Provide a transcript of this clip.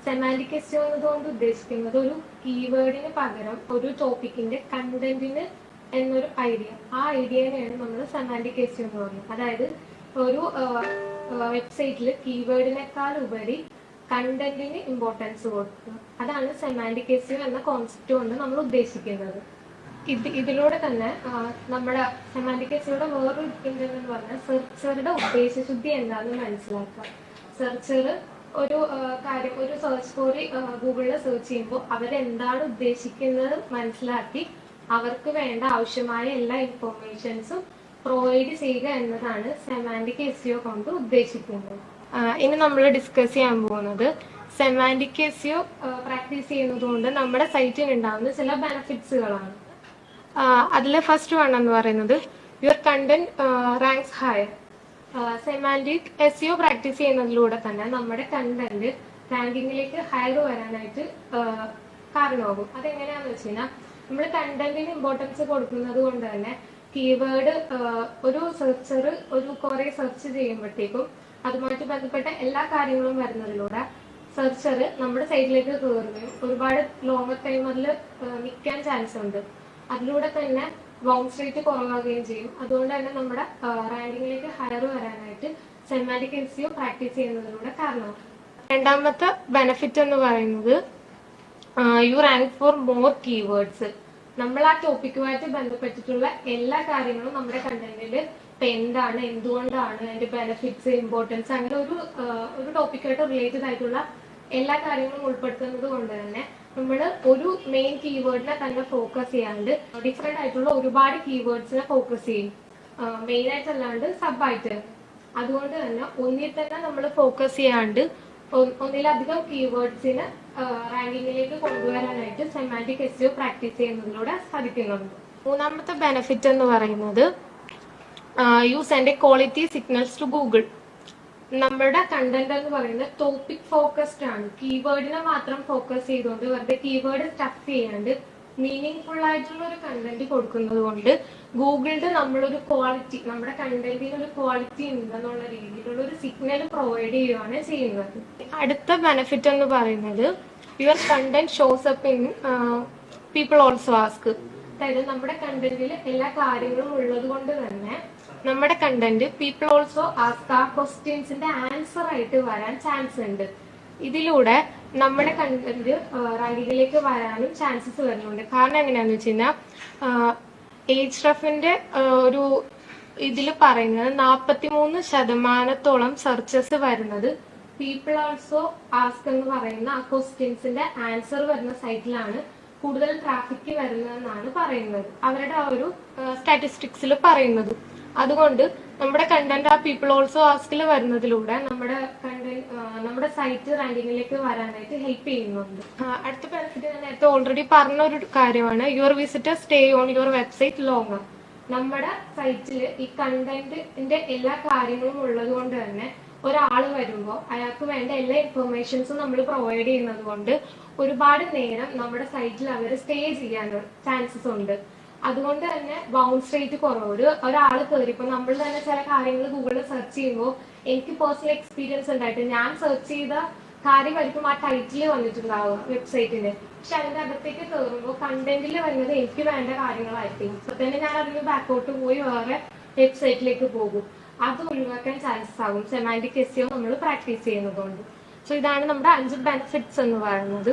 Semantic SEO എന്നതുകൊണ്ട് ഉദ്ദേശിക്കുന്നത് ഒരു കീവേഡിന് പകരം ഒരു ടോപ്പിക്കിന്റെ കണ്ടന്റിന് എന്നൊരു ഐഡിയ. ആ ഐഡിയനെയാണ് നമ്മൾ സെമാന്റിക് എസ്ഇഒ എന്ന് പറയുന്നത്. അതായത് ഒരു വെബ്സൈറ്റിൽ കീവേഡിനേക്കാൾ ഉപരി കണ്ടന്റിന് ഇമ്പോർട്ടൻസ് കൊടുക്കുക. അതാണ് സെമാന്റിക് എസ്ഇഒ എന്ന കോൺസെപ്റ്റ് കൊണ്ട് നമ്മൾ ഉദ്ദേശിക്കുന്നത്. ഇതിലൂടെ തന്നെ നമ്മുടെ സെമാന്റിക് എസ്ഇഒയുടെ വേറൊരു ഇന്റർവ്യൂ എന്ന് പറഞ്ഞാൽ സെർച്ചറുടെ ഉദ്ദേശശുദ്ധി എന്താണെന്ന് മനസ്സിലാക്കുക. സെർച്ചർ ഒരു കാര്യം, ഒരു സെർച്ച് ക്വറി ഗൂഗിളിൽ സെർച്ച് ചെയ്യുമ്പോൾ അവരെന്താണ് ഉദ്ദേശിക്കുന്നത് മനസ്സിലാക്കി അവർക്ക് വേണ്ട ആവശ്യമായ എല്ലാ ഇൻഫോർമേഷൻസും പ്രൊവൈഡ് ചെയ്യുക എന്നതാണ് സെമാന്റിക് എസ്ഇഒ കൊണ്ട് ഉദ്ദേശിക്കുന്നത്. ഇനി നമ്മൾ ഡിസ്കസ് ചെയ്യാൻ പോകുന്നത് സെമാന്റിക് എസ്ഇഒ പ്രാക്ടീസ് ചെയ്യുന്നത് കൊണ്ട് നമ്മുടെ സൈറ്റിന് ഉണ്ടാകുന്ന ചില ബെനിഫിറ്റ്സുകളാണ്. അതിൽ ഫസ്റ്റ് വൺ എന്ന് പറയുന്നത് your content ranks higher. Semantic SEO practice ചെയ്യുന്നതിലൂടെ തന്നെ നമ്മുടെ കണ്ടന്റ് റാങ്കിങ്ങിലേക്ക് ഹയർ വരാനായിട്ട് കാരണമാകും. അതെങ്ങനെയാണെന്ന് വെച്ച് കഴിഞ്ഞാൽ നമ്മൾ കണ്ടന്റിന് ഇമ്പോർട്ടൻസ് കൊടുക്കുന്നത് കൊണ്ട് തന്നെ കീവേഡ് ഒരു സെർച്ചർ കുറെ സെർച്ച് ചെയ്യുമ്പോഴത്തേക്കും അതുമായിട്ട് ബന്ധപ്പെട്ട എല്ലാ കാര്യങ്ങളും വരുന്നതിലൂടെ സെർച്ചർ നമ്മുടെ സൈറ്റിലേക്ക് കയറുകയും ഒരുപാട് ലോങ്ങർ ടൈം അതിൽ നിൽക്കാൻ ചാൻസ് ഉണ്ട്. അതിലൂടെ തന്നെ ബൗൺസ് റേറ്റ് കുറവാകുകയും ചെയ്യും. അതുകൊണ്ട് തന്നെ നമ്മുടെ റാങ്കിങ്ങിലേക്ക് ഹയർ വരാനായിട്ട് സെമാന്റിക് എസ്ഇഒ പ്രാക്ടീസ് ചെയ്യുന്നതിലൂടെ കാരണമാകും. രണ്ടാമത്തെ ബെനിഫിറ്റ് എന്ന് പറയുന്നത് you rank for more keywords. നമ്മൾ ആ ടോപ്പിക്കുമായിട്ട് ബന്ധപ്പെട്ടിട്ടുള്ള എല്ലാ കാര്യങ്ങളും നമ്മുടെ കണ്ടന്റിൽ ഇപ്പൊ എന്താണ്, എന്തുകൊണ്ടാണ്, അതിന്റെ ബെനിഫിറ്റ്സ്, ഇമ്പോർട്ടൻസ്, അങ്ങനെ ഒരു ടോപ്പിക്കായിട്ട് റിലേറ്റഡ് ആയിട്ടുള്ള എല്ലാ കാര്യങ്ങളും ഉൾപ്പെടുത്തുന്നത് കൊണ്ട് തന്നെ നമ്മൾ ഒരു മെയിൻ കീവേഡിനെ തന്നെ ഫോക്കസ് ചെയ്യാണ്ട് ഡിഫറെന്റ് ആയിട്ടുള്ള ഒരുപാട് കീവേഡ്സിനെ ഫോക്കസ് ചെയ്യും, മെയിൻ ആയിട്ടല്ലാണ്ട് സബ് ആയിട്ട്. അതുകൊണ്ട് തന്നെ ഒന്നിൽ തന്നെ നമ്മൾ ഫോക്കസ് ചെയ്യാണ്ട് ഒന്നിലധികം കീവേഡ്സിന് റാങ്കിങ്ങിലേക്ക് കൊണ്ടുവരാനായിട്ട് സെമാന്റിക് എസ്ഇഒ പ്രാക്ടീസ് ചെയ്യുന്നതിലൂടെ സാധിക്കുന്നുണ്ട്. മൂന്നാമത്തെ ബെനിഫിറ്റ് എന്ന് പറയുന്നത് you send a quality signals to Google. നമ്മുടെ കണ്ടന്റ് എന്ന് പറയുന്നത് ടോപ്പിക് ഫോക്കസ്ഡ് ആണ്. കീവേഡിനെ മാത്രം ഫോക്കസ് ചെയ്തുകൊണ്ട് വെറുതെ കീവേഡ് സ്റ്റഫ് ചെയ്യാണ്ട് മീനിങ് ഫുൾ ആയിട്ടുള്ള ഒരു കണ്ടന്റ് കൊടുക്കുന്നത് കൊണ്ട് ഗൂഗിളിൽ നമ്മളൊരു ക്വാളിറ്റി, നമ്മുടെ കണ്ടന്റിന് ഒരു ക്വാളിറ്റി ഉണ്ടെന്നുള്ള രീതിയിലുള്ള ഒരു സിഗ്നൽ പ്രൊവൈഡ് ചെയ്യുകയാണ് ചെയ്യുന്നത്. അടുത്ത ബെനിഫിറ്റ് എന്ന് പറയുന്നത് your content shows up in people also ask. അതായത് നമ്മുടെ കണ്ടന്റിൽ എല്ലാ കാര്യങ്ങളും ഉള്ളത് കൊണ്ട് തന്നെ നമ്മുടെ കണ്ടന്റ് പീപ്പിൾ ഓൾസോ ആസ്ക് ആ ക്വസ്റ്റ്യൻസിന്റെ ആൻസർ ആയിട്ട് വരാൻ ചാൻസ് ഉണ്ട്. ഇതിലൂടെ നമ്മുടെ കണ്ടന്റ് റാങ്കിങ്ങിലേക്ക് വരാനും ചാൻസസ് വരുന്നുണ്ട്. കാരണം എങ്ങനെയാന്ന് വെച്ച് കഴിഞ്ഞാൽ എയ്ച്ച്റഫിന്റെ ഒരു ഇതിൽ പറയുന്നത് 43% സെർച്ചസ് വരുന്നത് പീപ്പിൾ ഓൾസോ ആസ്ക് എന്ന് പറയുന്ന ആ ക്വസ്റ്റ്യൻസിന്റെ ആൻസർ വരുന്ന സൈറ്റിലാണ് കൂടുതൽ ട്രാഫിക് വരുന്നതെന്നാണ് പറയുന്നത്, അവരുടെ ആ ഒരു സ്റ്റാറ്റിസ്റ്റിക്സിൽ പറയുന്നത്. അതുകൊണ്ട് നമ്മുടെ കണ്ടന്റ് ആ പീപ്പിൾ ഓൾസോ ആസ്കിൽ വരുന്നതിലൂടെ നമ്മുടെ സൈറ്റ് റാങ്കിങ്ങിലേക്ക് വരാനായിട്ട് ഹെൽപ്പ് ചെയ്യുന്നുണ്ട്. അടുത്ത ബെനിഫിറ്റ് ഞാൻ നേരത്തെ ഓൾറെഡി പറഞ്ഞൊരു കാര്യമാണ് your visitor stay on your website longer. നമ്മുടെ സൈറ്റിൽ ഈ കണ്ടന്റിന്റെ എല്ലാ കാര്യങ്ങളും ഉള്ളത് കൊണ്ട് തന്നെ ഒരാൾ വരുമ്പോൾ അയാൾക്ക് വേണ്ട എല്ലാ ഇൻഫർമേഷൻസും നമ്മൾ പ്രൊവൈഡ് ചെയ്യുന്നത് കൊണ്ട് ഒരുപാട് നേരം നമ്മുടെ സൈറ്റിൽ അവർ സ്റ്റേ ചെയ്യാൻ ചാൻസസ് ഉണ്ട്. അതുകൊണ്ട് തന്നെ ബൗൺസ് റേറ്റ് കുറവ്. ഒരാൾ കയറിയപ്പോൾ നമ്മൾ തന്നെ ചില കാര്യങ്ങൾ ഗൂഗിളിൽ സെർച്ച് ചെയ്യുമ്പോൾ എനിക്ക് പേഴ്സണൽ എക്സ്പീരിയൻസ് ഉണ്ടായിട്ട് ഞാൻ സെർച്ച് ചെയ്ത കാര്യമായിരിക്കും ആ ടൈറ്റിൽ വന്നിട്ടുണ്ടാവും വെബ്സൈറ്റിന്. പക്ഷെ അതിന്റെ അകത്തേക്ക് കയറുമ്പോൾ കണ്ടന്റിൽ വരുന്നത് എനിക്ക് വേണ്ട കാര്യങ്ങളായിരിക്കും. ഇപ്പൊ തന്നെ ഞാൻ അതിന് ബാക്കോട്ട് പോയി വേറെ വെബ്സൈറ്റിലേക്ക് പോകും. അത് ഒഴിവാക്കാൻ ചാൻസസ് ആകും സെമാന്റിക് എസ്ഇഒ നമ്മൾ പ്രാക്ടീസ് ചെയ്യുന്നതുകൊണ്ട്. സോ ഇതാണ് നമ്മുടെ 5 ബെനിഫിറ്റ്സ് എന്ന് പറയുന്നത്.